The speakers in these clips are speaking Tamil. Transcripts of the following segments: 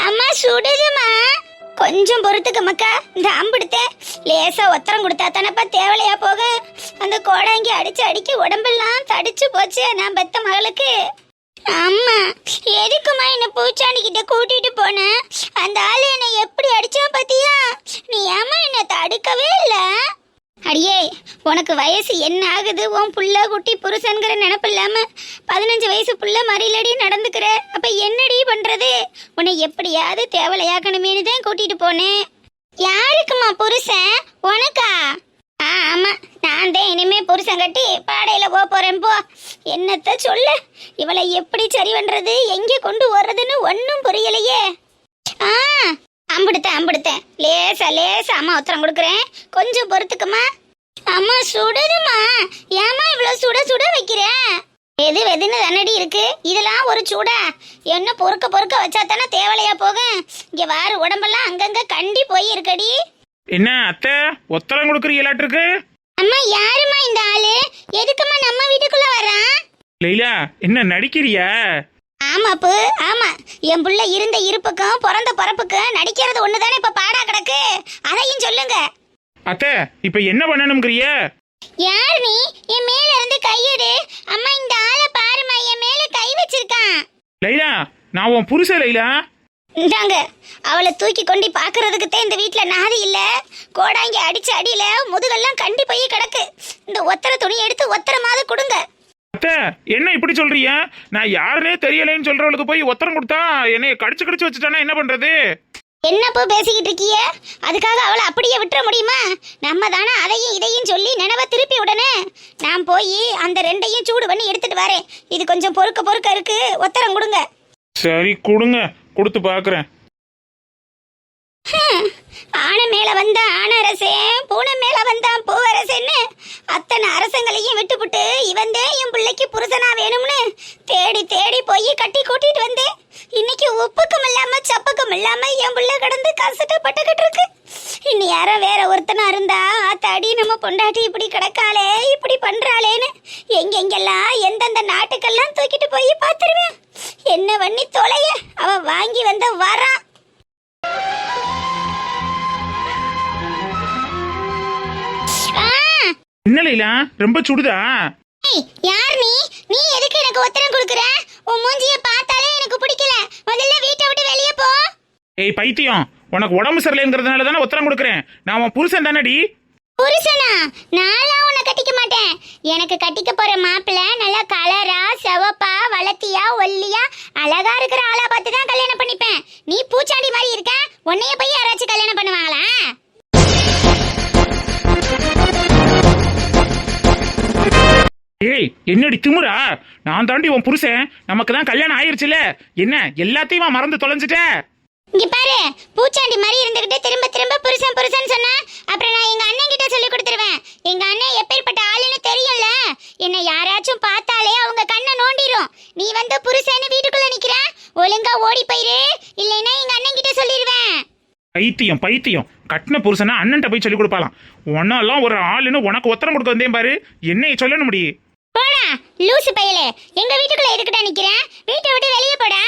அம்மா சுடுதுமா, கொஞ்சம் பொறுத்துக்க மக்கா. இந்த அம்பிடுத்த லேசா ஒத்தரம் கொடுத்தா தானப்பா தேவலையா போக. அந்த கோடாங்கி அடிச்சு அடிக்க உடம்பெல்லாம் தடிச்சு போச்சு நான் பெத்த மகளுக்கு. அம்மா எதுக்குமா என்ன பூச்சாண்டி கிட்ட கூட்டிட்டு போன? அந்த ஆளு என்ன எப்படி அடிச்சா பாத்தியா? நீ ஏமா என்ன தடுக்கவே இல்ல? அடியே, உனக்கு வயசு என்ன ஆகுது? உன் புள்ள குட்டி புருஷன்கிற நினப்பு இல்லாம 15 வயசு புள்ள மறியலடி நடந்துக்கிற. அப்ப என்னடி பண்றது? உன்னை எப்படியாவது தேவலையாக்கணுமேனு தான் கூட்டிட்டு போனேன். யாருக்குமா புருஷன்? உனக்கா? ஆமா, நான் தான் இனிமே புருஷன் கட்டி பாடையில போறேன் போ. என்னத்த சொல்ல, இவளை எப்படி சரி பண்றது, எங்க கொண்டு வர்றதுன்னு ஒன்னும் புரியலையே. அம்பிடுத்தேன் லேசா லேசா அம்மா உத்தரம் கொடுக்குறேன், கொஞ்சம் பொறுத்துக்குமா. அம்மா சுடுதுமா, ஏமா இவ்வளவு சுட சுட வைக்கிற? எது வெதுன்னு தண்ணடி இருக்கு, இதெல்லாம் ஒரு சூடா? என்ன பொறுக்க வச்சா தானே தேவலையா போகும். இங்க வாரு, உடம்பெல்லாம் அங்கங்க கண்டி போய் இருக்கடி. என்ன அத்தை உத்தரம் கொடுக்குறீங்களாட்டு இருக்கு? அம்மா யாருமா இந்த ஆளு? எதுக்குமா நம்ம வீட்டுக்குள்ள வரான்? லைலா, என்ன நடிக்கிறியா? ஆமாப்பு, ஆமா. என் புள்ள இருந்த இருப்புக்கும் பிறந்த பிறப்புக்கும் நடிக்கிறது ஒண்ணுதானே இப்ப பாடா கிடக்கு. அதையும் சொல்லுங்க. அத்தை இப்ப என்ன பண்ணணும்ங்கறிய? யார் நீ? என் மேல இருந்து கையெடு. அம்மா இந்த ஆளை பாருமா, என் மேல கை வச்சிருக்கான். லைலா, நான் உன் புருஷன் லைலா. இந்தாங்க, அவளை தூக்கி கொண்டு பாக்குறதுக்கு தான் இந்த வீட்டுல நாதி இல்ல. கோடாங்கி அடிச்ச அடியில முதுகெல்லாம் கண்டி போய் கிடக்கு. இந்த ஒத்தர துணி எடுத்து ஒத்தரமாவது கொடுங்க. அத்தை என்ன இப்படி சொல்றீங்க? நான் யாருனே தெரியலன்னு சொல்றவளுக்கு போய் ஒத்தரம் கொடுத்தா என்னைய கடிச்சு வச்சுட்டானா என்ன பண்றது? என்னப்போ பேசிக்கிட்டு இருக்கிய? அதுக்காக அவளை அப்படியே விட்டுற முடியுமா? நம்ம தானே அதையும் இதையும் சொல்லி நினைவ திருப்பி உடனே. நான் போய் அந்த ரெண்டையும் சூடு பண்ணி எடுத்துட்டு வரேன். இது கொஞ்சம் பொறுக்க இருக்கு, ஒத்தரம் கொடுங்க. சரி கொடுங்க, கொடுத்து பாக்குறேன். ஆனை மேல வந்த ஆனரசே, பூனை மேல வந்தான் பூவரசன்னு அத்தனை அரசங்களையும் விட்டுப்புட்டு இவன் தான் என் பிள்ளைக்கு புருஷனா வேணும்னு தேடி தேடி போய் கட்டி கூட்டிட்டு வந்தேன். இன்னைக்கு உப்புக்கும் இல்லாம சப்புக்கும் இல்லாம என் பிள்ளை கடந்து கஷ்டப்பட்டுக்கிட்டு இருக்கு. இனி யாரோ வேற ஒருத்தனா இருந்தா அத்தாடி நம்ம பொண்டாட்டி இப்படி கிடக்காளே, இப்படி பண்றாளேன்னு எங்கெங்கெல்லாம் எந்தெந்த நாட்டுக்கெல்லாம் தூக்கிட்டு போய் பாத்துருவேன். என்ன பண்ணி தொலைய, அவ வாங்கி வந்த வரான். என்ன லைலா, ரொம்ப சுடுதா? யார் நீ? நீ எதுக்கு எனக்கு உத்தரம் கொடுக்குற? உன் மூஞ்சிய பார்த்தாலே எனக்கு பிடிக்கல. முதல்ல வீட்டை விட்டு வெளியே போ. ஏய் பைத்தியம், உனக்கு உடம்பு சரியில்லைங்கிறதுனால தானே உத்தரம் கொடுக்குறேன். நான் உன் புருஷன் தானடி. புருஷனா? நான்லாம் உன்னை கட்டிக்க மாட்டேன். எனக்கு கட்டிக்க போற மாப்பிள்ள நல்லா கலரா செவப்பா வளத்தியா ஒல்லியா அழகா இருக்கிற ஆளா பார்த்து தான் கல்யாணம் பண்ணிப்பேன். நீ பூச்சாண்டி மாதிரி இருக்க, உன்னைய போய் யாராச்சும் கல்யாணம் பண்ணுவாங்களா? ஏய் என்னடி திமுறா? நான் தாண்டி உன் புருஷன், நமக்கு தான் கல்யாணம் ஆயிருச்சுல, என்ன எல்லாத்தையும் மறந்து தொலைஞ்சிட்ட? இங்க பாரு, பூச்சாண்டி மாதிரி இருந்துகிட்டு திரும்ப திரும்ப புருஷன் புருஷன் சொன்னா அப்புறம் நான் எங்க அண்ணன் கிட்ட சொல்லி கொடுத்துருவேன். எங்க அண்ணன் எப்பேற்பட்ட ஆளுன்னு தெரியும்ல. என்ன யாராச்சும் பார்த்தாலே அவங்க கண்ணை நோண்டிரும். நீ வந்து புருஷன்னு வீட்டுக்குள்ள நிக்கிற, ஒழுங்கா ஓடி போயிரு, இல்லைன்னா எங்க அண்ணன் கிட்ட சொல்லிடுவேன். பைத்தியம், கட்டின புருஷனா அண்ணன்ட்ட போய் சொல்லி கொடுப்பாலாம். உன்னெல்லாம் ஒரு ஆளுன்னு உனக்கு உத்தரம் கொடுக்க வந்தேன் பாரு, என்னைய சொல்லணும் முடி. போடா லூசு பையலே, எங்க வீட்டுக்குள்ள எதுக்கிட்ட நிக்கிறேன்? வீட்டை விட்டு வெளியே போடா.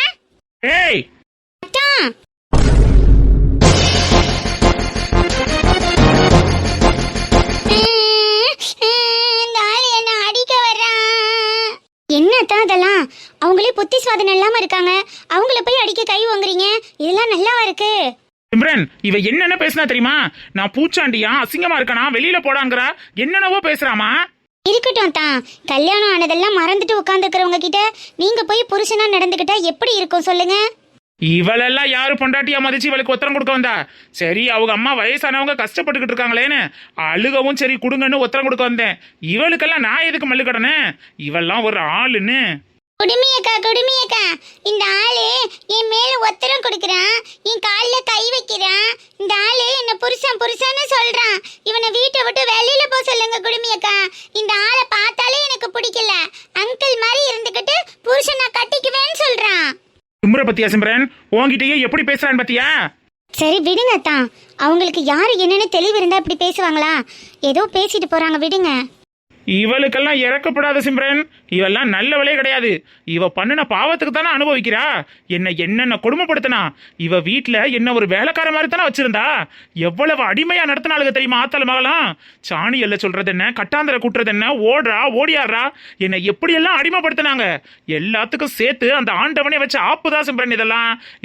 ஏய் என்னத்தான் அதெல்லாம்? அவங்களே புத்தி சுவாதனம் இல்லாம இருக்காங்க, அவங்கள போய் அடிக்க கை வாங்குறீங்க. இதெல்லாம் நல்லாவா இருக்கு? சிம்ரன், இவ என்னென்ன பேசினா தெரியுமா? நான் பூச்சாண்டியா அசிங்கமா இருக்கனா, வெளியில போடாங்கறா, என்னென்னவோ பேசுறாமா. இருக்கட்டும் தான், கல்யாணம் ஆனதெல்லாம் மறந்துட்டு உட்கார்ந்துக்கிறவங்க கிட்ட நீங்க போய் புருஷனா நடந்துக்கிட்டா எப்படி இருக்கும் சொல்லுங்க? இவளெல்லாம் யாரு பொண்டாட்டியா மதிச்சு இவளுக்கு உத்தரம் கொடுக்க வந்தா? சரி, அவங்க அம்மா வயசானவங்க கஷ்டப்பட்டுக்கிட்டு இருக்காங்களேன்னு அழுகவும் சரி கொடுங்கன்னு உத்தரம் கொடுக்க வந்தேன். இவளுக்கெல்லாம் நான் எதுக்கு மல்லு கடனே? இவெல்லாம் ஒரு ஆளுன்னு. குடுமியக்கா, இந்த ஆளு என் மேல உத்தரம் கொடுக்கறான், என் கால்ல கை வைக்கிறான். இந்த ஆளு என்ன புருஷன்னு சொல்றான். இவனை வீட்டை விட்டு வெளியில போ சொல்லுங்க குடுமியக்கா. இந்த ஆளை பார்த்தாலே எனக்கு பிடிக்கல. அங்கிள் மாதிரி இருந்துகிட்டு புருஷனை கட்டிக்குவேன்னு சொல்றான். சிம்ர பத்தியா சிம்ரன்? உன்கிட்டயே எப்படி பேசுறான்னு பத்தியா? சரி விடுங்க தான், அவங்களுக்கு யாரு என்னன்னு தெளிவு இருந்தா இப்படி பேசுவாங்களா? ஏதோ பேசிட்டு போறாங்க, விடுங்க. இவளுக்கெல்லாம் இறக்கப்படாத சிம்ரன். இவெல்லாம் நல்லவளே கிடையாது. இவ பண்ணின பாவத்துக்கு தானே அனுபவிக்கிறா. என்னென்ன கொடுமைப்படுத்தினா. இவ வீட்டுல என்ன ஒரு வேலைக்கார மாதிரி தானே வச்சிருந்தா. எவ்வளவு அடிமையா நடத்தினாளுங்க தெரியுமா ஆத்தாள் மகளும். சாணி எல்ல சொல்றது என்ன, கட்டாந்தர கூட்டுறது என்ன, ஓடுறா ஓடியாடுறா, என்னை எப்படியெல்லாம் அடிமைப்படுத்தினாங்க. எல்லாத்துக்கும் சேர்த்து அந்த ஆண்டவனே வச்சு ஆப்புதான் சிம்ரன்.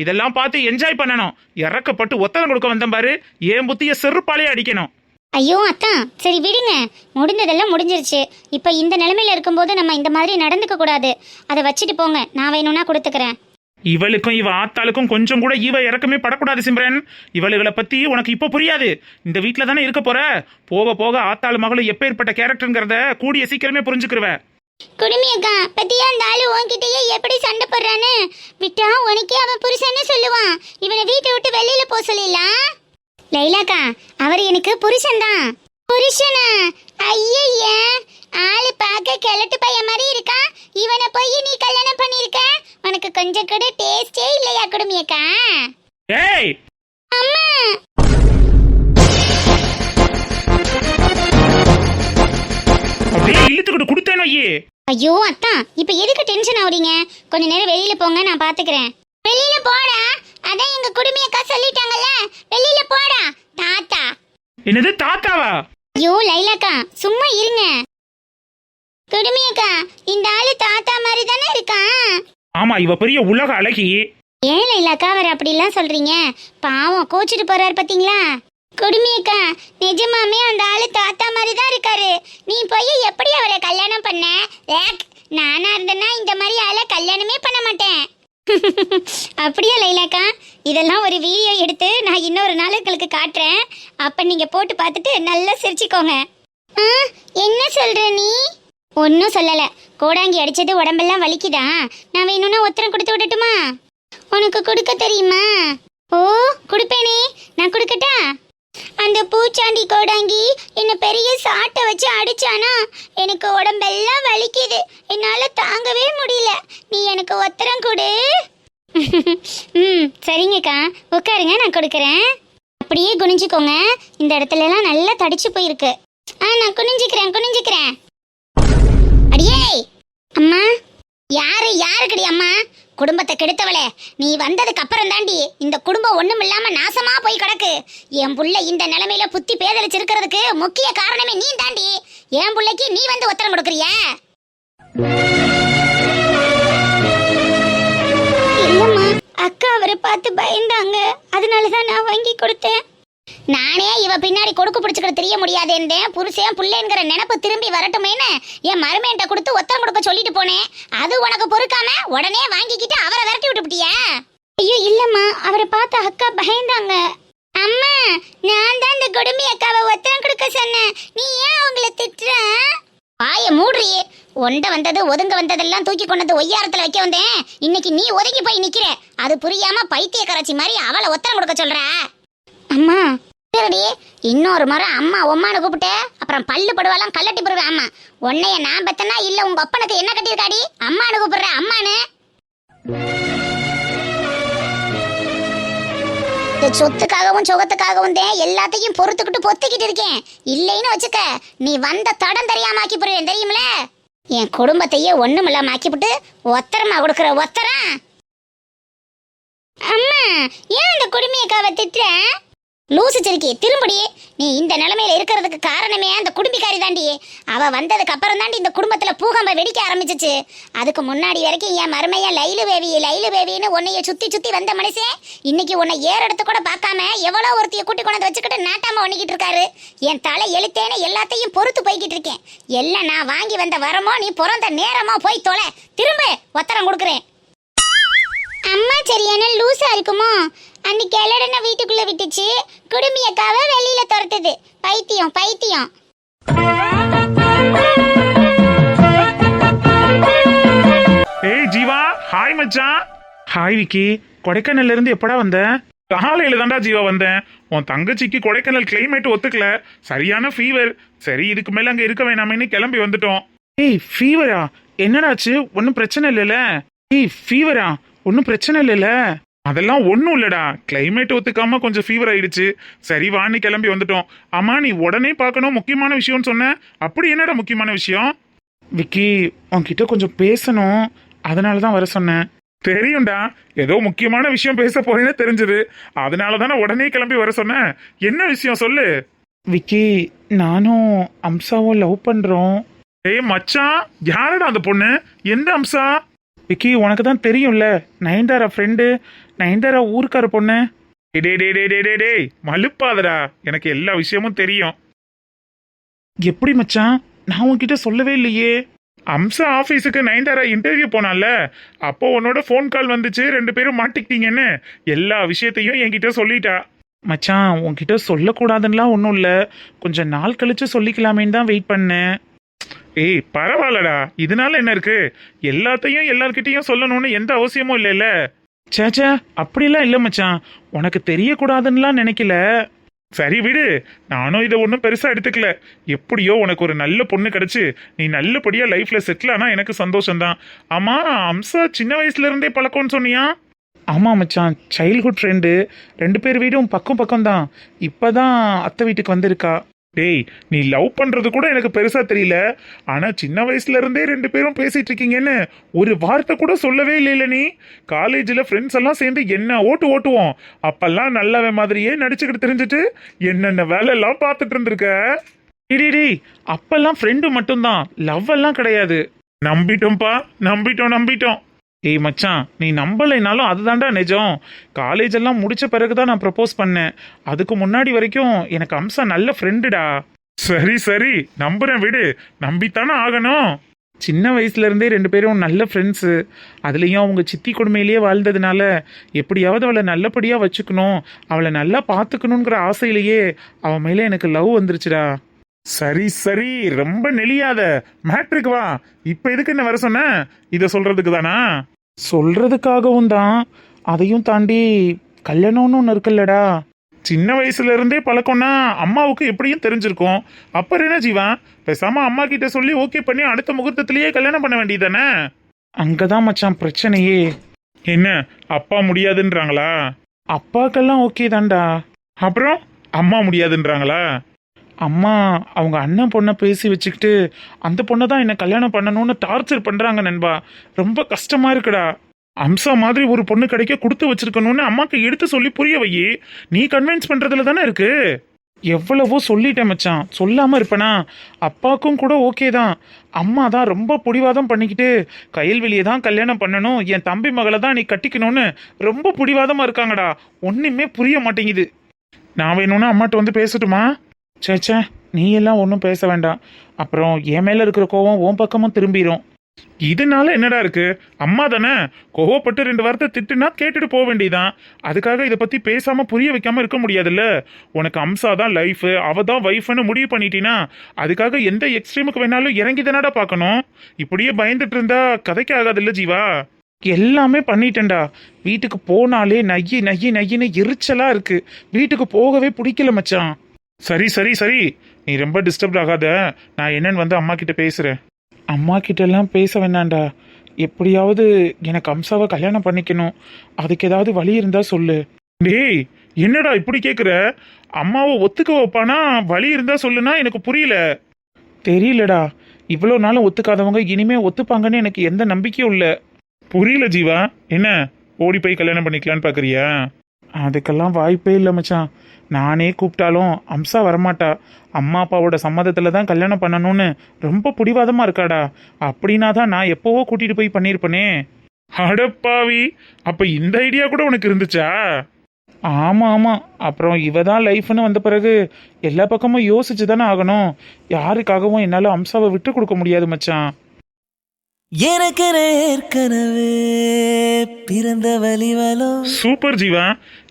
இதெல்லாம் பார்த்து என்ஜாய் பண்ணணும். இறக்கப்பட்டு ஒத்தனம் கொடுக்க வந்தேன் பாரு, ஏன் புத்திய செருப்பாலே அடிக்கணும். ஐயோ அத்தான், சரி விடுங்க, முடிஞ்சதெல்லாம் முடிஞ்சிருச்சு. இப்ப இந்த நிலைமையில இருக்கும்போது நம்ம இந்த மாதிரி நடந்துக்க கூடாது. அதை வச்சுட்டு போங்க, நான் வேணும்னா கொடுத்துக்கிறேன். இவளுக்கும் இவ ஆத்தாளுக்கும் கொஞ்சம் கூட இவ இறக்கமே படக்கூடாது சிம்ரன். இவளுகளை பத்தி உனக்கு இப்ப புரியாது. இந்த வீட்டுல தானே இருக்க போற. போக போக ஆத்தாள் மகளும் எப்பேற்பட்ட கேரக்டருங்கிறத கூடிய சீக்கிரமே புரிஞ்சுக்கிருவ. குடுமியக்கா பத்தியா, அந்த ஆளு உன்கிட்டயே எப்படி சண்டை போடுறான்னு. விட்டா உனக்கே அவன் புருஷன்னு சொல்லுவான். இவனை வீட்டை விட்டு வெளியில போக சொல்லிடலாம். லைலாக்கா, அவர் எனக்கு புருஷன் தான். புருஷனா? ஐய, ஆளு பார்க்க கிழட்டு பையன் மாதிரி இருக்கான். இவனை போய் நீ கல்யாணம் பண்ணிருக்க? உனக்கு கொஞ்சம் கூட டேஸ்டே இல்லையா குடுமியக்கா? ஏய் அம்மா, அப்படியே இழுத்துக்கிட்டு கொடுத்தேனோ. ஐயோ அத்தா, இப்ப எதுக்கு டென்ஷன் ஆகுறீங்க? கொஞ்ச நேரம் வெளியில போங்க, நான் பாத்துக்கிறேன். வெளியில போடா, அதான் எங்க குடுமியக்கா சொல்லிட்டாங்கல்ல, வெளியில போடா. தாத்தா? என்னது தாத்தாவா? ஐயோ லைலாக்கா, சும்மா இருங்க. குடுமியக்கா, இந்த ஆளு தாத்தா மாதிரி தானே இருக்கான். ஆமா, இவ பெரிய உலக அழகி. ஏன் லைலாக்கா அவர் அப்படிலாம் சொல்றீங்க? பாவம் கோச்சிட்டு போறாரு பாத்தீங்களா? குடுமியக்கா, நிஜமாமே அந்த ஆளு தாத்தா மாதிரி தான் இருக்காரு. நீ போய் எப்படி அவரை கல்யாணம் பண்ண? நானா இருந்தேன்னா இந்த மாதிரி ஆளை கல்யாணமே பண்ண மாட்டேன். அப்படியா லைலாக்கா? இதெல்லாம் ஒரு வீடியோ எடுத்து நான் இன்னொரு நாள் உங்களுக்கு காட்டுறேன். அப்ப நீங்க போட்டு பார்த்துட்டு நல்லா சிரிச்சுக்கோங்க. என்ன சொல்ற நீ? ஒன்னும் சொல்லல. கோடாங்கி அடிச்சது உடம்பெல்லாம் வலிக்குதா? நான் வேணும்னா ஒத்தரம் கொடுத்து விடட்டுமா? உனக்கு கொடுக்க தெரியுமா? ஓ கொடுப்பேனே, நான் கொடுக்கட்டா? அந்த பூச்சாண்டி கோடாங்கி என்ன பெரிய சாட்டை வச்சு அடிச்சானா, எனக்கு உடம்பெல்லாம் வலிக்குது. என்னால தாங்கவே முடியல. நீ எனக்கு ஒத்தரம் கொடு. சரிங்கக்கா, உட்காருங்க, நான் கொடுக்கறேன். அப்படியே குனிஞ்சுக்கோங்க. இந்த இடத்துல எல்லாம் நல்லா தடிச்சு போயிருக்கு. நான் குனிஞ்சுக்கிறேன். அடியே அம்மா. யாருக்கடி அம்மா? குடும்பத்தை கெடுத்தவளே, நீ வந்ததுக்கு அப்புறம் தாண்டி இந்த குடும்பம் ஒண்ணும் இல்லாம நாசமா போய் கிடக்கு. என் புள்ள இந்த நிலைமையில புத்தி பேதலிச்சிருக்கிறதுக்கு முக்கிய காரணமே நீ தாண்டி. என் புள்ளைக்கு நீ வந்து உத்தரம் கொடுக்கறிய? இல்லம்மா, அக்கா அவரை பார்த்து பயந்தாங்க, அதனாலதான் நான் வாங்கி கொடுத்தேன். நானே இவ பின்னாடி கொடுக்கு பிடிச்சுக்கிட்டு தெரிய முடியாதேன்னு புருஷன் புள்ளேங்கிற நினைப்பு திரும்பி வரட்டுமேன்னு என் மருமேன்ட்ட கொடுத்து ஒத்தரம் கொடுக்க சொல்லிட்டு போனேன். அது உனக்கு பொறுக்காம உடனே வாங்கிக்கிட்டு அவரை விரட்டி விட்டுப்பிட்டியா? ஐயோ இல்லம்மா, அவரை பார்த்து அக்கா பயந்தாங்க. அம்மா, நான் தான் இந்த கொடுமை அக்காவை ஒத்தரம் கொடுக்க சொன்னேன். நீ ஏன் அவங்கள திட்டுற? வாய மூடுறி. ஒண்ட வந்தது ஒதுங்க வந்ததெல்லாம் தூக்கி கொண்டது ஒய்யாரத்துல வைக்க வந்தேன். இன்னைக்கு நீ ஒதுங்கி போய் நிக்கிற. அது புரியாம பைத்திய கரைச்சி மாதிரி அவளை ஒத்தரம் கொடுக்க சொல்ற. அம்மா சரிடி, இன்னொரு முறை அம்மா உம்மானு கூப்பிட்டு அப்புறம் பல்லு படுவாலாம் கல்லட்டி போடுவேன். அம்மா உன்னைய நான் பத்தனா இல்ல உங்க அப்பனுக்கு என்ன கட்டியிருக்காடி? அம்மானு கூப்பிடுற. அம்மானு சொத்துக்காகவும் சுகத்துக்காகவும் தான் எல்லாத்தையும் பொறுத்துக்கிட்டு பொத்திக்கிட்டு இருக்கேன். இல்லைன்னு வச்சுக்க, நீ வந்த தடம் தெரியாம ஆக்கி போடுவேன் தெரியுமில. என் குடும்பத்தையே ஒண்ணும் இல்லாம ஆக்கிவிட்டு ஒத்தரமா கொடுக்குற ஒத்தரம். அம்மா ஏன் அந்த குடுமையக்காவை திட்டுற? லூசு சிரிக்கி, திரும்படி. நீ இந்த நிலைமையில இருக்கிறதுக்கு காரணமே அந்த குடும்பிக்காரி தாண்டி. அவ வந்ததுக்கு அப்புறம் தாண்டி இந்த குடும்பத்துல பூகம்ப வெடிக்க ஆரம்பிச்சிச்சு. அதுக்கு முன்னாடி வரைக்கும் என் மருமையா லைலு பேவின்னு உன்னைய சுத்தி சுத்தி வந்த மனுஷன் இன்னைக்கு உன்னை ஏறெடுத்து கூட பார்க்காம எவ்வளோ ஒருத்தைய கூட்டி கொண்டு வச்சுக்கிட்டு நாட்டாம ஒண்ணிக்கிட்டு இருக்காரு. என் தலை எழுத்தேன்னு எல்லாத்தையும் பொறுத்து போய்கிட்டு இருக்கேன். எல்லாம் நான் வாங்கி வந்த வரமோ நீ பிறந்த நேரமோ போய் தொலை. திரும்ப ஒத்தரம் கொடுக்குறேன். அம்மா சரியான லூசா இருக்குமோ? அந்த கிழடனை வீட்டுக்குள்ள விட்டுச்சு, குடும்பியக்காவை வெளியில துரத்துது. பைத்தியம். ஏய் ஜீவா, ஹாய் மச்சான். ஹாய் விக்கி. கொடைக்கானல்ல இருந்து எப்படா வந்த? காலையில தாண்டா ஜீவா வந்தேன். உன் தங்கச்சிக்கு கொடைக்கானல் கிளைமேட் ஒத்துக்கல, சரியான ஃபீவர். சரி இதுக்கு மேல அங்க இருக்க வேணாமேன்னு கிளம்பி வந்துட்டோம். ஏய் ஃபீவரா? என்னடாச்சு? ஒன்னும் பிரச்சனை இல்லைல்ல? ஏய் ஃபீவரா? ஒன்றும் பிரச்சனை இல்லைல்ல? அதெல்லாம் ஒன்றும் இல்லடா, கிளைமேட் ஒத்துக்காம கொஞ்சம் ஃபீவர் ஆயிடுச்சு. சரி வான்னு கிளம்பி வந்துட்டோம். ஆமா, நீ உடனே பார்க்கணும் முக்கியமான விஷயம்னு சொன்ன. அப்படி என்னடா முக்கியமான விஷயம்? விக்கி, உன்கிட்ட கொஞ்சம் பேசணும், அதனால தான் வர சொன்னேன். தெரியும்டா, ஏதோ முக்கியமான விஷயம் பேச போறேன்னு தெரிஞ்சது. அதனால தானே உடனே கிளம்பி வர சொன்னேன். என்ன விஷயம் சொல்லு. விக்கி, நானும் அம்சாவும் லவ் பண்றோம். ஏய் மச்சான், யாரடா அந்த பொண்ணு? எந்த அம்சா? விக்கி, உனக்கு தான் தெரியும்ல, நயன்தாரா ஃப்ரெண்டு, நயன்தாரா ஊருக்கார பொண்ணு. டேய் மலுப்பாதடா, எனக்கு எல்லா விஷயமும் தெரியும். எப்படி மச்சான், நான் உன்கிட்ட சொல்லவே இல்லையே. அம்சா ஆபீஸுக்கு நயன்தாரா இன்டர்வியூ போனால, அப்போ உன்னோட ஃபோன் கால் வந்துச்சு, 2 பேரும் மாட்டிக்கிட்டீங்கன்னு எல்லா விஷயத்தையும் என்கிட்ட சொல்லிட்டா. மச்சான், உன்கிட்ட சொல்லக்கூடாதுன்னெலாம் ஒன்றும் இல்லை, கொஞ்சம் நாள் கழிச்சு சொல்லிக்கலாமேன்னு தான் வெயிட் பண்ணேன். ஏய் பரவாயில்லடா, இதனால என்ன இருக்கு? எல்லாத்தையும் எல்லார்கிட்டையும் சொல்லணும்னு எந்த அவசியமும் இல்லைல்ல. சேச்சா, அப்படிலாம் இல்லை மச்சான், உனக்கு தெரியக்கூடாதுன்னுலாம் நினைக்கல. சரி விடு, நானும் இதை ஒன்றும் பெருசா எடுத்துக்கல. எப்படியோ உனக்கு ஒரு நல்ல பொண்ணு கிடைச்சு நீ நல்லபடியா லைஃப்ல செட்டில் ஆனா எனக்கு சந்தோஷம்தான். ஆமா, அம்சா சின்ன வயசுல இருந்தே பழக்கம்னு சொன்னியா? ஆமா மச்சான், சைல்ட்ஹுட் ஃப்ரெண்டு. 2 பேர் வீடும் பக்கம் பக்கம் தான். இப்பதான் அத்தை வீட்டுக்கு வந்திருக்கா. டேய், நீ லவ் பண்றது கூட எனக்கு பெருசா தெரியல, ஆனா சின்ன வயசுல இருந்தே 2 பேரும் பேசிட்டு இருக்கீங்கன்னு ஒரு வார்த்தை கூட சொல்லவே இல்லைல நீ. காலேஜ்ல ஃப்ரெண்ட்ஸ் எல்லாம் சேர்ந்து என்ன ஓட்டுவோம், அப்பெல்லாம் நல்லவன் மாதிரியே நடிச்சுக்கிட்டு தெரிஞ்சுட்டு என்னென்ன வேலை எல்லாம் பார்த்துட்டு இருந்திருக்க. டேய், அப்பெல்லாம் ஃப்ரெண்டு மட்டும்தான், லவ் எல்லாம் கிடையாது. நம்பிட்டோம்ப்பா, நம்பிட்டோம். ஏய் மச்சான், நீ நம்பலைனாலும் அதுதான்டா நிஜம். காலேஜ் எல்லாம் முடிச்ச பிறகுதான் நான் ப்ரப்போஸ் பண்ணேன். அதுக்கு முன்னாடி வரைக்கும் எனக்கு அம்சா நல்ல ஃப்ரெண்டுடா. சரி நம்புறேன் விடு, நம்பித்தானே ஆகணும். சின்ன வயசுல இருந்தே 2 பேரும் நல்ல ஃப்ரெண்ட்ஸு. அதுலேயும் அவங்க சித்தி கொடுமையிலேயே வாழ்ந்ததுனால எப்படியாவது அவளை நல்லபடியா வச்சுக்கணும், அவளை நல்லா பார்த்துக்கணுங்கிற ஆசையிலேயே அவன் மேலே எனக்கு லவ் வந்துருச்சுடா. சரி ரொம்ப நெளியாத, மேட்ருக்கு வா. இப்ப எதுக்கு என்ன வர சொன்ன? இத சொல்றதுக்கு தானா? சொல்றதுக்காகவும் தான், அதையும் தாண்டி கல்யாணம்னு ஒன்று இருக்குல்லடா. சின்ன வயசுல இருந்தே பழக்கம்னா அம்மாவுக்கு எப்படியும் தெரிஞ்சிருக்கும். அப்புறம் என்ன ஜீவா, பேசாம அம்மா கிட்ட சொல்லி ஓகே பண்ணி அடுத்த முகூர்த்தத்திலேயே கல்யாணம் பண்ண வேண்டியதானே? அங்கதான் மச்சான் பிரச்சனையே. என்ன, அப்பா முடியாதுன்றாங்களா? அப்பாக்கெல்லாம் ஓகே தான்டா. அப்புறம் அம்மா முடியாதுன்றாங்களா? அம்மா அவங்க அண்ணன் பொண்ணை பேசி வச்சுக்கிட்டு அந்த பொண்ணை தான் என்னை கல்யாணம் பண்ணணும்னு டார்ச்சர் பண்றாங்க நண்பா. ரொம்ப கஷ்டமா இருக்குடா. அம்சா மாதிரி ஒரு பொண்ணு கிடைக்க கொடுத்து வச்சிருக்கணும்னு அம்மாக்கு எடுத்து சொல்லி புரிய வை. நீ கன்வின்ஸ் பண்றதுல தானே இருக்கு. எவ்வளவோ சொல்லிட்டேன் மச்சான், சொல்லாம இருப்பனா? அப்பாவுக்கும் கூட ஓகே தான். அம்மா தான் ரொம்ப பிடிவாதம் பண்ணிக்கிட்டு கயல்வெளியை தான் கல்யாணம் பண்ணணும், என் தம்பி மகளை தான் நீ கட்டிக்கணும்னு ரொம்ப பிடிவாதமா இருக்காங்கடா. ஒண்ணுமே புரிய மாட்டேங்குது. நான் வேணும்னா அம்மாட்ட வந்து பேசட்டுமா? சேச்சே, நீ எல்லாம் ஒன்றும் பேச வேண்டாம். அப்புறம் என் மேல இருக்கிற கோவம் உன் பக்கமும் திரும்பிடும். இதனால என்னடா இருக்கு? அம்மா தானே, கோவப்பட்டு 2 வார்த்தை திட்டுனா கேட்டுட்டு போக வேண்டியதான். அதுக்காக இதை பத்தி பேசாம புரிய வைக்காம இருக்க முடியாதுல்ல. உனக்கு அம்சா தான் லைஃப், அவ தான் வைஃப்னு முடிவு பண்ணிட்டீனா அதுக்காக எந்த எக்ஸ்ட்ரீமுக்கு வேணாலும் இறங்கி தானடா பார்க்கணும். இப்படியே பயந்துட்டு இருந்தா கதைக்கு ஆகாதுல்ல ஜீவா. எல்லாமே பண்ணிட்டேன்டா. வீட்டுக்கு போனாலே நையின்னு எரிச்சலா இருக்கு. வீட்டுக்கு போகவே பிடிக்கல மச்சான். சரி நீ ரொம்ப டிஸ்டர்ப் ஆகாத, நான் என்னன்னு வந்து அம்மா கிட்ட பேசுறேன். அம்மா கிட்ட எல்லாம் பேச வேணாண்டா, எப்படியாவது எனக்கு அம்சாவை கல்யாணம் பண்ணிக்கணும். அதுக்கு ஏதாவது வழி இருந்தா சொல்லு. டேய், என்னடா இப்படி கேக்குற? அம்மாவை ஒத்துக்க வைப்பானா? வழி இருந்தா சொல்லுனா எனக்கு புரியல. தெரியலடா, இவ்வளோ நாளும் ஒத்துக்காதவங்க இனிமே ஒத்துப்பாங்கன்னு எனக்கு எந்த நம்பிக்கையும் இல்லை. புரியல ஜீவா, என்ன ஓடி போய் கல்யாணம் பண்ணிக்கலான்னு பாக்குறியா? அதுக்கெல்லாம் வாய்ப்பே இல்லை மச்சான். நானே கூப்பிட்டாலும் அம்சா வரமாட்டா. அம்மா அப்பாவோட சம்மதத்துல தான் கல்யாணம் பண்ணணும்னு ரொம்ப பிடிவாதமா இருக்காடா. அப்படின்னா தான் நான் எப்போவோ கூட்டிட்டு போய் பண்ணியிருப்பனே. அடப்பாவி, அப்ப இந்த ஐடியா கூட உனக்கு இருந்துச்சா? ஆமா, அப்புறம் இவ தான் லைஃப்னு வந்த பிறகு எல்லா பக்கமும் யோசிச்சு தானே ஆகணும். யாருக்காகவும் என்னால அம்சாவை விட்டு கொடுக்க முடியாது மச்சான். எனக்கு ஏற்கனவே பிறந்த வலிவலோ. சூப்பர் ஜீவா,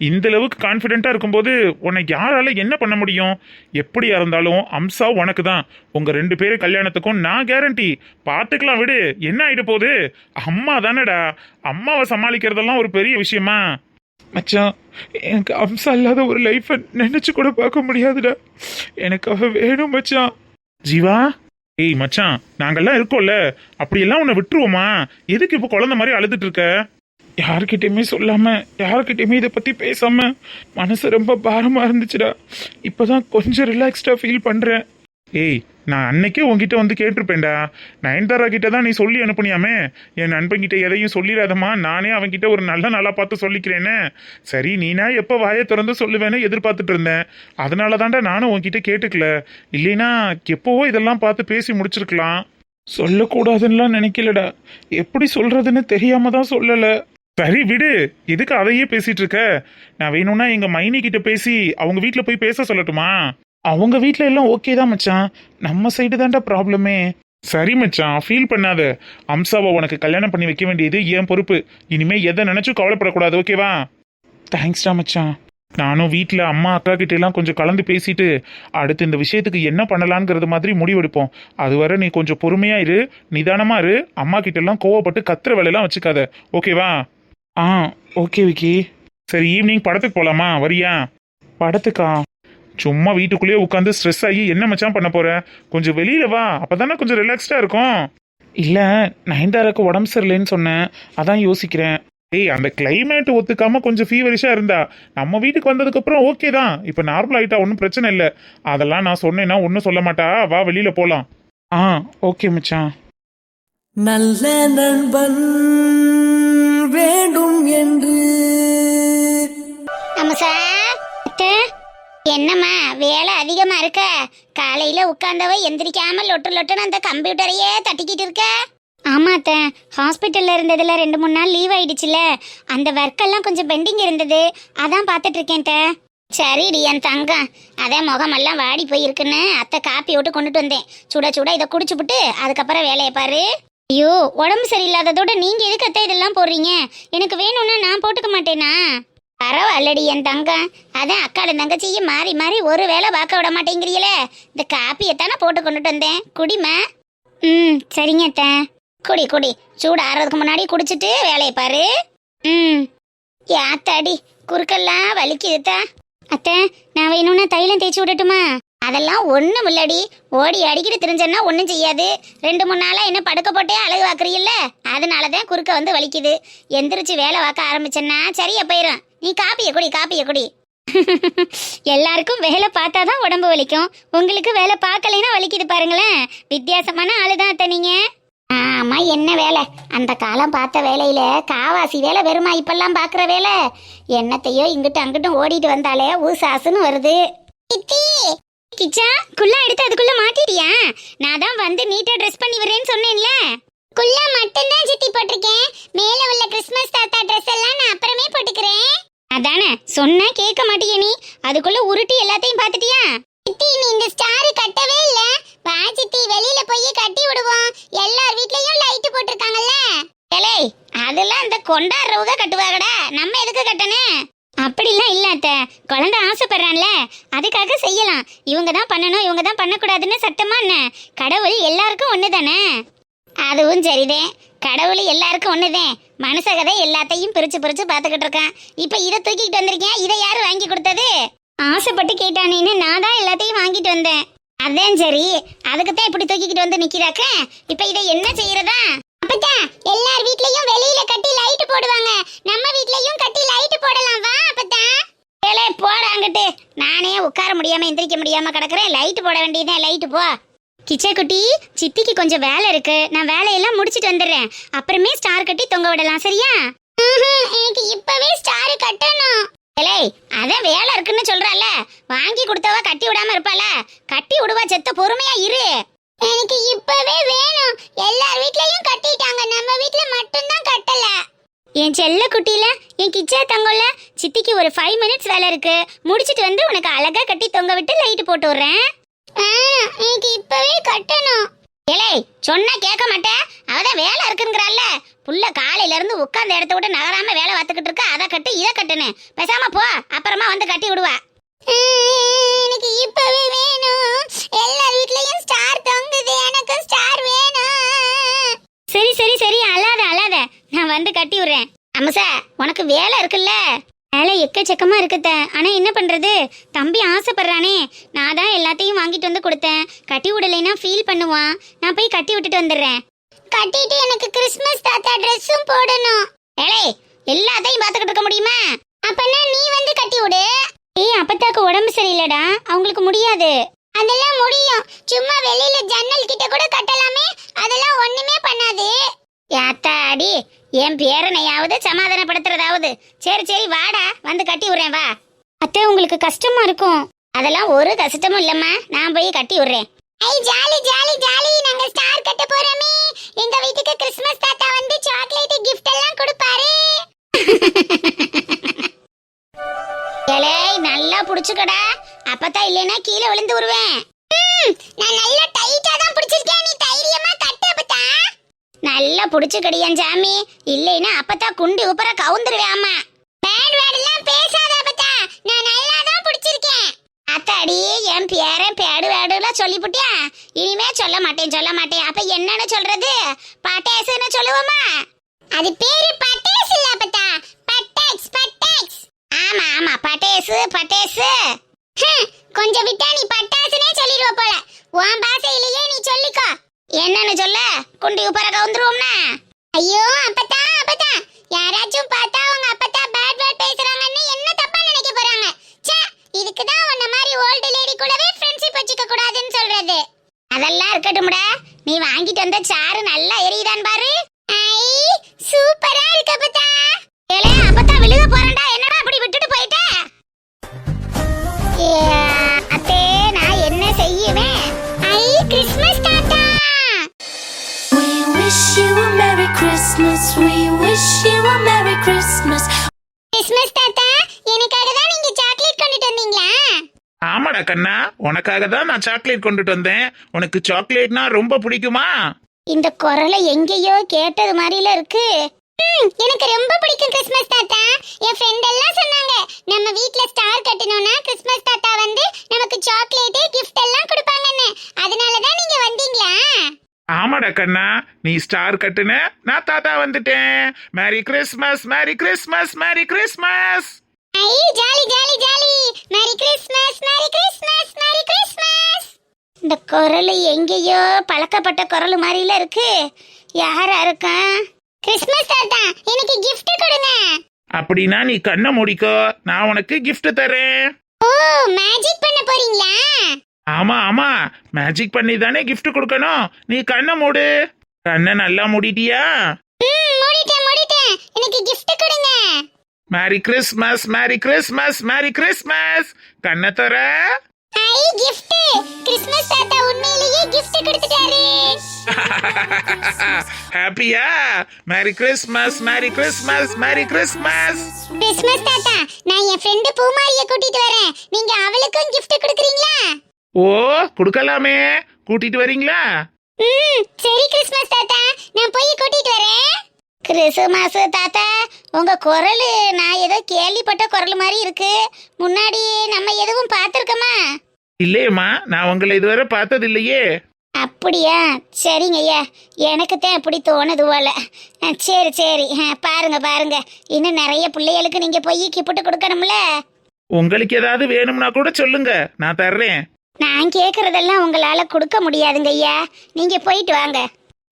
இந்த அளவுக்கு கான்ஃபிடென்ட்டா இருக்கும்போது உன்னை யாரால என்ன பண்ண முடியும்? எப்படியா இருந்தாலும் அம்சா உனக்கு தான். உங்க 2 பேரு கல்யாணத்துக்கும் நான் கேரண்டி. பாத்துக்கலாம் விடு, என்ன ஆயிட போகுது? அம்மா தானடா, அம்மாவை சமாளிக்கிறதெல்லாம் ஒரு பெரிய விஷயமா? மச்சான், எனக்கு அம்சா இல்லாத ஒரு லைஃபை நினைச்சு கூட பார்க்க முடியாதுடா. எனக்கு அவ வேணும் மச்சான். ஜீவா, ஏய் மச்சான், நாங்கெல்லாம் இருக்கோம்ல, அப்படியெல்லாம் உன்னை விட்டுருவோமா? எதுக்கு இப்போ குழந்தை மாதிரி அழுதுட்டு இருக்க? யாருக்கிட்டயுமே சொல்லாம யாருக்கிட்டயுமே இதை பத்தி பேசாம மனசு ரொம்ப பாரமா இருந்துச்சுடா. இப்பதான் கொஞ்சம் ரிலாக்ஸ்டா ஃபீல் பண்றேன். ஏய், நான் அன்னைக்கே உன்கிட்ட வந்து கேட்டிருப்பேன்டா. நயன்தாரா கிட்ட தான் நீ சொல்லி அனுப்புனியாமே, என் நண்பன்கிட்ட எதையும் சொல்லிடாதம்மா, நானே அவன்கிட்ட ஒரு நல்ல நாளா பார்த்து சொல்லிக்கிறேன்னு. சரி, நீனா எப்போ வாயை திறந்து சொல்லுவேன்னு எதிர்பார்த்துட்டு இருந்தேன். அதனால தான்டா நானும் உன்கிட்ட கேட்டுக்கல. இல்லைன்னா எப்போவோ இதெல்லாம் பார்த்து பேசி முடிச்சிருக்கலாம். சொல்லக்கூடாதுன்னுலாம் நினைக்கலடா, எப்படி சொல்றதுன்னு தெரியாம தான் சொல்லல. சரி விடு, எதுக்கு அதையே பேசிட்டு இருக்க? நான் வேணும்னா எங்க மைனி கிட்ட பேசி அவங்க வீட்டுல போய் பேச சொல்லட்டுமா? அவங்க வீட்ல எல்லாம் ஓகே தான் மச்சான், நம்ம சைடு தான்டா ப்ராப்ளமே. சரி மச்சான், ஃபீல் பண்ணாத. அம்சாவை உனக்கு கல்யாணம் பண்ணி வைக்க வேண்டியது என் பொறுப்பு. இனிமே எதை நினைச்சும் கவலைப்படக்கூடாது, ஓகேவா? தேங்க்ஸ்டா மச்சான். நானும் வீட்டில் அம்மா அக்கா கிட்ட எல்லாம் கொஞ்சம் கலந்து பேசிட்டு அடுத்து இந்த விஷயத்துக்கு என்ன பண்ணலாங்கிறது மாதிரி முடிவெடுப்போம். அதுவரை நீ கொஞ்சம் பொறுமையா இரு, நிதானமா இரு. அம்மா கிட்ட எல்லாம் கோவப்பட்டு கத்துற வேலையெல்லாம் வச்சுக்காத, ஓகேவா? ஆ ஓகே விக்கி. சரி, ஈவினிங் படத்துக்கு போலாமா? வரியா? படத்துக்கா? சும்மா வீட்டுக்குள்ளேயே உட்காந்து ஸ்ட்ரெஸ் ஆகி என்ன மச்சான் பண்ண போற? கொஞ்சம் வெளியில வா, அப்பதானே கொஞ்சம் ரிலாக்ஸ்டா இருக்கும். இல்ல, நயன்தாராக்கு உடம்பு சரியில்லைன்னு சொன்னேன், அதான் யோசிக்கிறேன். ஏய், அந்த கிளைமேட் ஒத்துக்காம கொஞ்சம் ஃபீவரிஷா இருந்தா. நம்ம வீட்டுக்கு வந்ததுக்கு அப்புறம் ஓகே தான், இப்ப நார்மல் ஆயிட்டா, ஒன்றும் பிரச்சனை இல்லை. அதெல்லாம் நான் சொன்னேன்னா ஒன்றும் சொல்ல மாட்டா. வா, வெளியில போலாம். ஆ ஓகே மச்சான். நல்ல நண்பன் வேண்டும் என்று என்னம்மா வேலை அதிகமா இருக்க? காலையில உட்கார்ந்தவ எந்திரிக்காம லொட்டு லொட்டுன்னு அந்த கம்ப்யூட்டரையே தட்டிக்கிட்டு இருக்க. ஆமாத்த, ஹாஸ்பிட்டல்ல இருந்ததுல 2-3 நாள் லீவ் ஆயிடுச்சுல, அந்த ஒர்க் எல்லாம் கொஞ்சம் பெண்டிங் இருந்தது, அதான் பார்த்துட்டு இருக்கேன். சரிடி என் தங்கம், அதான் முகமெல்லாம் வாடி போயிருக்குன்னு அத்தை காப்பி விட்டு கொண்டுட்டு வந்தேன். சுட சுட இதை குடிச்சுப்புட்டு அதுக்கப்புறம் வேலையை பாரு. ஐயோ, உடம்பு சரியில்லாததோட நீங்க எதுக்கு அத்தை இதெல்லாம் போடுறீங்க? எனக்கு வேணும்னா நான் போட்டுக்க மாட்டேனா? பரவாயில்லடி என் தங்கம், அதான் அக்காட தங்கச்சியும் மாறி மாறி ஒரு வேலை பார்க்க விட மாட்டேங்கிறீங்களே. இந்த காப்பியத்தானே போட்டு கொண்டுட்டு வந்தேன், குடிமா. சரிங்க அத்தை. குடி குடி, சூடு ஆறதுக்கு முன்னாடி குடிச்சிட்டு வேலையை பாரு. யாத்தாடி, குறுக்கெல்லாம் வலிக்குதுத்தா. அத்தை, நான் வேணும்னா தைலம் தேய்ச்சி விடட்டுமா? அதெல்லாம் ஒன்றும் இல்லடி, ஓடி அடிக்கிட்டு தெரிஞ்சேன்னா ஒன்றும் செய்யாது. 2-3 நாளாக என்ன படுக்க போட்டே அழகு வாக்குறீல்ல, அதனால தான் குறுக்க வந்து வலிக்குது. எந்திரிச்சு வேலை பார்க்க ஆரம்பிச்சேன்னா சரியா போயிடும். நீ காப்பியை குடி, காப்பியை குடி. எல்லாருக்கும் வேலை பார்த்தா தான் உடம்பு வலிக்கும், உங்களுக்கு வேலை பார்க்கலைன்னா வலிக்குது பாருங்களேன். வித்தியாசமான ஆளுதான் அத்தை நீங்க. ஆமா, என்ன வேலை? அந்த காலம் பார்த்த வேலையில காவாசி வேலை வருமா இப்பெல்லாம் பார்க்குற வேலை? என்னத்தையோ இங்கிட்டும் அங்கிட்டும் ஓடிட்டு வந்தாலே ஊசாசுன்னு வருது. கிச்சா, குள்ளா எடுத்து அதுக்குள்ள மாட்டிட்டியா? நான் தான் வந்து நீட்டா ட்ரெஸ் பண்ணி வரேன்னு சொன்னேன்ல. குள்ளா மட்டும் தான் சித்தி போட்டிருக்கேன், மேல உள்ள கிறிஸ்மஸ் தாத்தா ட்ரெஸ் எல்லாம் நான் அப்புறமே போட்டுக்கிறேன். அதானே சொன்னா கேட்க மாட்டியே நீ, அதுக்குள்ள உருட்டி எல்லாத்தையும் பார்த்துட்டியா? சித்தி, நீ இந்த ஸ்டார் கட்டவே இல்ல. வா சித்தி, வெளியில போய் கட்டி விடுவோம். எல்லார் வீட்லயும் லைட் போட்டிருக்காங்கல்ல. ஏலே, அதெல்லாம் அந்த கொண்டாடுறவங்க கட்டுவாங்கடா, நம்ம எதுக்கு கட்டணும்? அப்படிலாம் இல்ல அத்தை, குழந்தை ஆசைப்படுறான்ல, அதுக்காக செய்யலாம். இவங்க தான் பண்ணணும், இவங்க தான் பண்ணக்கூடாதுன்னு சட்டமா என்ன? கடவுள் எல்லாருக்கும் ஒண்ணுதானே? அதுவும் சரிதே, கடவுள் எல்லாருக்கும் ஒண்ணுதேன். மனுஷகதை எல்லாத்தையும் பிரிச்சு பிரிச்சு பார்த்துக்கிட்டு இருக்கான். இப்ப இதை தூக்கிட்டு வந்திருக்கேன், இதை யாரு வாங்கி கொடுத்தது? ஆசைப்பட்டு கேட்டானேன்னு நான் தான் எல்லாத்தையும் வாங்கிட்டு வந்தேன். அதான் சரி, அதுக்குத்தான் இப்படி தூக்கிக்கிட்டு வந்து நிக்கிறாக்க. இப்ப இதை என்ன செய்யறதா? அப்பதான் எல்லார் வீட்லயும் வெளியில கட்டி லைட் போடுவாங்க, நம்ம வீட்லயும் கட்டி லைட் போடலாம். வா அப்பதான். ஏலே போடாங்கட்டு, நானே உட்கார முடியாம எந்திரிக்க முடியாம கிடக்குறேன். லைட் போட வேண்டியதான், லைட் போ. கிச்சா குட்டி, சித்திக்கு கொஞ்சம் வேலை இருக்கு, நான் வேலையெல்லாம் முடிச்சிட்டு வந்துடுறேன். அப்புறமே ஸ்டார் கட்டி தொங்க விடலாம், சரியா? எனக்கு இப்பவே ஸ்டார் கட்டணும். ஏலே, அதான் வேலை இருக்குன்னு சொல்றால, வாங்கி கொடுத்தவ கட்டி விடாம இருப்பாள, கட்டி விடுவா. செத்த பொறுமையா இரு. எனக்கு இப்பவே வேணும். எல்லார் வீட்லயும் கட்டிட்டாங்க, நம்ம வீட்ல மட்டும் தான் கட்டல. என் செல்ல குட்டில, என் கிச்சா தங்கோல, சித்திக்கு ஒரு 5 மினிட்ஸ் வேலை இருக்கு, முடிச்சிட்டு வந்து உனக்கு அழகா கட்டி தொங்க விட்டு லைட் போட்டு விடுறேன். எனக்கு இப்பவே கட்டணும். ஏலே, சொன்னா கேட்க மாட்டே, அவதான் வேலை இருக்குங்கிறாள்ல. புள்ள காலையில இருந்து உட்கார்ந்த இடத்த விட்டு நகராம வேலை பார்த்துக்கிட்டு இருக்க. அதை கட்டு இதை கட்டுன்னு பேசாம போ, அப்புறமா வந்து கட்டி விடுவா. எனக்கு இப்பவே வேணும். எல்லார் வீட்லயும் ஸ்டார் தொங்குது, எனக்கு ஸ்டார் வேணும். சரி சரி சரி, அழாத அழாத, நான் வந்து கட்டி விடுறேன். அம்சா, உனக்கு வேலை இருக்குல்ல? வேலை எக்கச்சக்கமா இருக்குத, ஆனா என்ன பண்றது, தம்பி ஆசைப்படுறானே. நான் தான் எல்லாத்தையும் வாங்கிட்டு வந்து கொடுத்தேன். கட்டி விடலைன்னா ஃபீல் பண்ணுவான். நான் போய் கட்டி விட்டுட்டு வந்துடுறேன். கட்டிட்டு எனக்கு கிறிஸ்மஸ் தாத்தா ட்ரெஸ்ஸும் போடணும். ஏலே, எல்லாத்தையும் பாத்துக்கிட்டு இருக்க முடியுமா? அப்பனா நீ வந்து கட்டி விடு. ஏய் அப்பத்தாக்கு உடம்பு சரியில்லடா, அவங்களுக்கு முடியாது. அதெல்லாம் முடியும், சும்மா வெளியில ஜன்னல் கிட்ட கூட கட்டலாமே, அதெல்லாம் ஒண்ணுமே பண்ணாது. யாத்தாடி, என் பேரனையாவது சமாதானப்படுத்துறதாவது. சரி சரி வாடா, வந்து கட்டி விடுறேன் வா. அத்தை உங்களுக்கு கஷ்டமா இருக்கும். அதெல்லாம் ஒரு கஷ்டமும் இல்லம்மா, நான் போய் கட்டி விடுறேன். ஐ ஜாலி ஜாலி ஜாலி, நாங்க ஸ்டார் கட்ட போறோமே. எங்க வீட்டுக்கு கிறிஸ்மஸ் தாத்தா வந்து சாக்லேட் கிஃப்ட் எல்லாம் கொடுப்பாரு. ஏலே நல்லா புடிச்சுக்கடா, அப்பதான் இல்லைன்னா கீழே விழுந்து வருவேன். நான் நல்லா டைட்டா தான் பிடிச்சிருக்கேன், நீ தைரியமா கட்டு அப்பதா. நல்லா புடிச்சுக்கடியான் சாமி, இல்லைன்னா அப்பதான் குண்டி உப்பர கவுந்துருவேன். ஆமா பேட் வேர்ட் எல்லாம் பேசாத அப்பதா, நான் நல்லா தான் பிடிச்சிருக்கேன். அத்தாடி என் பேரன் பேடு வேடுலாம் சொல்லிப்புட்டியா, இனிமே சொல்ல மாட்டேன் சொல்ல மாட்டேன். அப்ப என்னன்னு சொல்றது? பட்டேஸ்னு சொல்லுவோமா? அது பேரு பட்டேஸ் இல்ல அப்பதா, பட்டேக்ஸ் பட்டேக்ஸ். ஆமா ஆமா பட்டேஸ் பட்டேஸ். கொஞ்சம் விட்டா நீ பட்டாசுனே சொல்லிடுவ போல. உன் பாசையிலேயே நீ சொல்லிக்கோ. என்னன்னு சொல்ல? குண்டி உப்பர கவுந்துருவோம்னா? ஐயோ அப்பதா அப்பதா, யாராச்சும் பார்த்தா உங்க அப்பதா பேட் வேர்ட் பேசுறாங்கன்னு என்ன தப்பா நினைக்க போறாங்க. ச்சே, இதுக்கு தான் உன்ன மாதிரி ஓல்ட் லேடி கூடவே ஃப்ரெண்ட்ஷிப் வச்சுக்க கூடாதுன்னு சொல்றது. அதெல்லாம் இருக்கட்டும்டா, நீ வாங்கிட்டு வந்த சாறு நல்லா எரியுதான் பாரு. ஐ சூப்பரா இருக்கு அப்பதா. ஏலே அப்பதா விழுக போறேன்டா, என்னடா அப்படி விட்டுட்டு போயிட்ட? அத்தே நான் என்ன செய்யுவேன்? ஐ கிறிஸ்மஸ் தாத்தா. We wish you a Merry Christmas. We wish you a Merry Christmas. Christmas தாத்தா, எனக்காக தான் நீங்க சாக்லேட் கொண்டுட்டு வந்தீங்களா? ஆமாடா கண்ணா, உனக்காக தான் நான் சாக்லேட் கொண்டுட்டு வந்தேன். உனக்கு சாக்லேட்னா ரொம்ப பிடிக்குமா? இந்த குரலை எங்கேயோ கேட்டது மாதிரில இருக்கு. எனக்கு ரொம்ப பிடிக்கும் கிறிஸ்மஸ் தாத்தா. என் ஃப்ரெண்ட் எல்லாம் சொன்னாங்க, நம்ம வீட்ல ஸ்டார் கட்டணும்னா கிறிஸ்மஸ் தாத்தா வந்து நமக்கு சாக்லேட் கிஃப்ட் எல்லாம் கொடுப்பாங்கன்னு. அதனால தான் நீங்க வந்தீங்களா? ஆமாடா கண்ணா, நீ ஸ்டார் கட்டுன, நான் தாத்தா வந்துட்டேன். Merry Christmas merry Christmas merry Christmas. ஐ jolly jolly jolly, merry Christmas merry Christmas merry Christmas. இந்த குரல் எங்கேயோ பழக்கப்பட்ட குரல் மாதிரில இருக்கு. யாரா இருக்கா? கிறிஸ்மஸ் தாத்தா எனக்கு gift கொடுங்க. அப்படின்னா நீ கண்ணை மூடிக்கோ, நான் உனக்கு gift தரேன். ஓ மேஜிக் பண்ண போறீங்களா? ஆமா ஆமா, மேஜிக் பண்ணி தானே gift கொடுக்கணும். நீ கண்ணை மூடு. கண்ணை நல்லா மூடிட்டியா? மூடிட்டேன் மூடிட்டேன், எனக்கு gift கொடுங்க. மேரி Christmas merry Christmas merry Christmas. கண்ணை தர. ஐ gift, கிறிஸ்மஸ் தாத்தா உண்மையிலேயே gift கொடுத்துட்டாரு. ஹாப்பியா? மேரி Christmas merry Christmas merry Christmas. Christmas தாத்தா, நான் என் ஃப்ரெண்ட் பூமாரியை கூட்டிட்டு வரேன், நீங்க அவளுக்கும் gift கொடுக்கறீங்களா? ஓ கொடுக்கலாமே, கூட்டிட்டு வரீங்களா? சரி கிறிஸ்மஸ் தாத்தா, நான் போய் கூட்டிட்டு வரேன். கிறிஸ்மஸ் தாத்தா, உங்க குரல் நான் ஏதோ கேள்விப்பட்ட குரல் மாதிரி இருக்கு. முன்னாடி நம்ம எதுவும் பார்த்திருக்கோமா? இல்லையம்மா, நான் உங்களை இதுவரை பார்த்தது இல்லையே. அப்படியா? சரிங்க ஐயா, எனக்கு தான் அப்படி தோணுது போல. சரி சரி, பாருங்க பாருங்க, இன்னும் நிறைய பிள்ளைகளுக்கு நீங்க போய் கிஃப்ட் கொடுக்கணும்ல. உங்களுக்கு ஏதாவது வேணும்னா கூட சொல்லுங்க, நான் தர்றேன். நான் கேக்குறதெல்லாம் உங்களால கொடுக்க முடியாதுங்க ஐயா, நீங்க போயிட்டு வாங்க.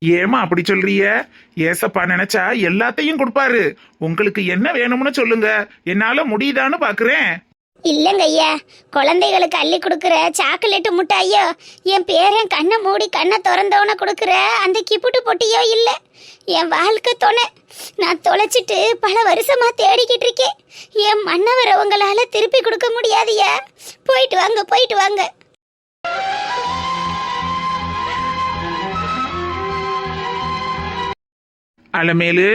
ஏமா அப்படி சொல்றீங்க? ஏசப்பா நினைச்சா எல்லாத்தையும் கொடுப்பாரு. உங்களுக்கு என்ன வேணும்னு சொல்லுங்க, என்னால முடியுதான்னு பாக்குறேன். இல்லங்க ஐயா, குழந்தைகளுக்கு அள்ளி கொடுக்குற சாக்லேட் முட்டாயோ, என் பேரன் கண்ணை மூடி கண்ணை திறந்தவன கொடுக்குற அந்த கிப்புட்டு பொட்டியோ இல்ல. என் வாழ்க்கை துணை நான் தொலைச்சிட்டு பல வருஷமா தேடிக்கிட்டு இருக்கேன். என் மன்னவரை உங்களால திருப்பி கொடுக்க முடியாதுயா. போயிட்டு வாங்க போயிட்டு வாங்க. அலமேலு,